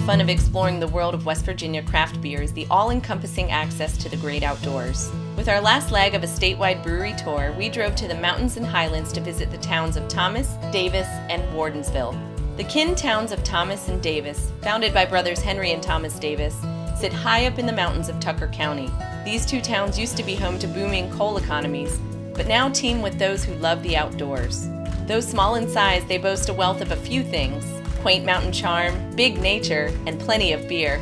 fun of exploring the world of West Virginia craft beer is the all-encompassing access to the great outdoors. With our last leg of a statewide brewery tour, we drove to the mountains and highlands to visit the towns of Thomas, Davis, and Wardensville. The kin towns of Thomas and Davis, founded by brothers Henry and Thomas Davis, sit high up in the mountains of Tucker County. These two towns used to be home to booming coal economies, but now teem with those who love the outdoors. Though small in size, they boast a wealth of a few things: quaint mountain charm, big nature, and plenty of beer.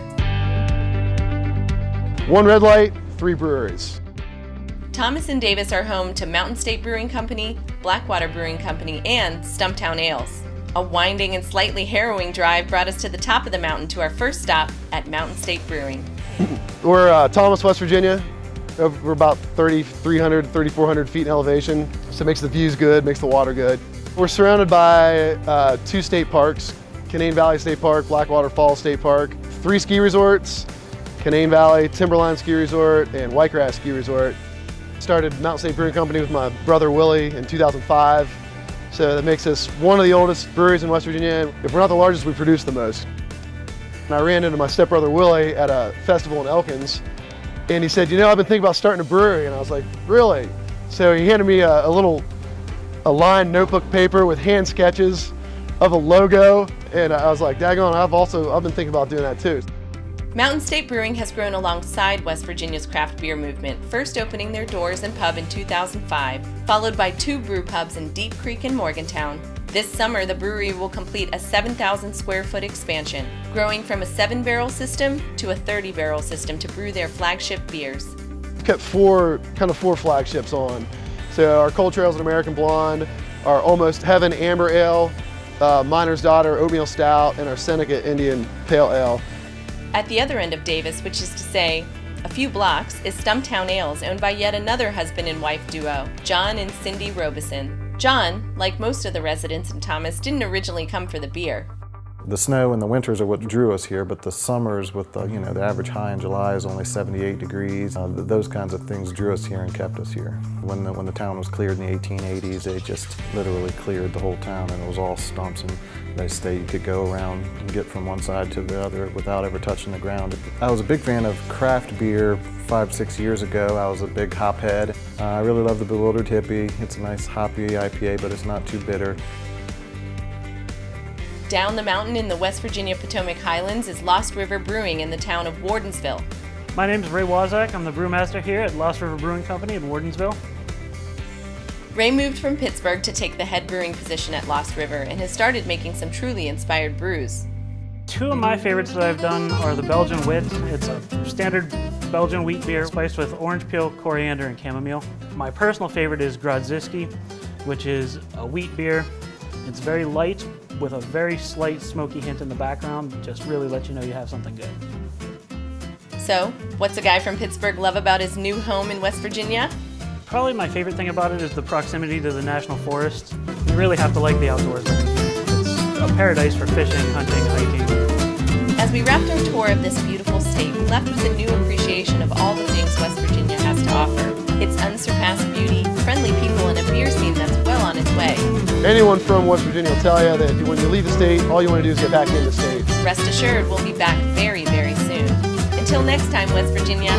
1 red light, 3 breweries. Thomas and Davis are home to Mountain State Brewing Company, Blackwater Brewing Company, and Stumptown Ales. A winding and slightly harrowing drive brought us to the top of the mountain to our first stop at Mountain State Brewing. We're Thomas, West Virginia. We're about 3,300, 3,400 feet in elevation, so it makes the views good, makes the water good. We're surrounded by 2 state parks, Canaan Valley State Park, Blackwater Falls State Park, 3 ski resorts, Canaan Valley, Timberline Ski Resort, and Whitegrass Ski Resort. Started Mountain State Brewing Company with my brother Willie in 2005, so that makes us one of the oldest breweries in West Virginia. If we're not the largest, we produce the most. And I ran into my stepbrother Willie at a festival in Elkins, and he said, "You know, I've been thinking about starting a brewery." And I was like, "Really?" So he handed me a lined notebook paper with hand sketches of a logo, and I was like, "Daggone, I've been thinking about doing that too." Mountain State Brewing has grown alongside West Virginia's craft beer movement, first opening their doors and pub in 2005, followed by 2 brew pubs in Deep Creek and Morgantown. This summer, the brewery will complete a 7,000 square foot expansion, growing from a 7-barrel system to a 30-barrel system to brew their flagship beers. We've kept 4 flagships on. So our Cold Trails and American Blonde, our Almost Heaven Amber Ale, Miner's Daughter Oatmeal Stout, and our Seneca Indian Pale Ale. At the other end of Davis, which is to say, a few blocks, is Stumptown Ales, owned by yet another husband and wife duo, John and Cindy Robeson. John, like most of the residents in Thomas, didn't originally come for the beer. The snow and the winters are what drew us here, but the summers with the average high in July is only 78 degrees. Those kinds of things drew us here and kept us here. When the town was cleared in the 1880s, they just literally cleared the whole town, and it was all stumps, and they say you could go around and get from one side to the other without ever touching the ground. I was a big fan of craft beer 5-6 years ago. I was a big hop head. I really love the Bewildered Hippie. It's a nice hoppy IPA, but it's not too bitter. Down the mountain in the West Virginia Potomac Highlands is Lost River Brewing in the town of Wardensville. My name is Ray Wazak. I'm the brewmaster here at Lost River Brewing Company in Wardensville. Ray moved from Pittsburgh to take the head brewing position at Lost River and has started making some truly inspired brews. 2 of my favorites that I've done are the Belgian Wit. It's a standard Belgian wheat beer spiced with orange peel, coriander, and chamomile. My personal favorite is Grodziski, which is a wheat beer. It's very light with a very slight smoky hint in the background, just really let you know you have something good. So, what's a guy from Pittsburgh love about his new home in West Virginia? Probably my favorite thing about it is the proximity to the National Forest. You really have to like the outdoors. It's a paradise for fishing, hunting, hiking. As we wrapped our tour of this beautiful state, we left with a new appreciation of all the things West Virginia has to offer. Its unsurpassed beauty, friendly people, and a beer scene that's well on its way. Anyone from West Virginia will tell you that when you leave the state, all you want to do is get back in the state. Rest assured, we'll be back very, very soon. Until next time, West Virginia.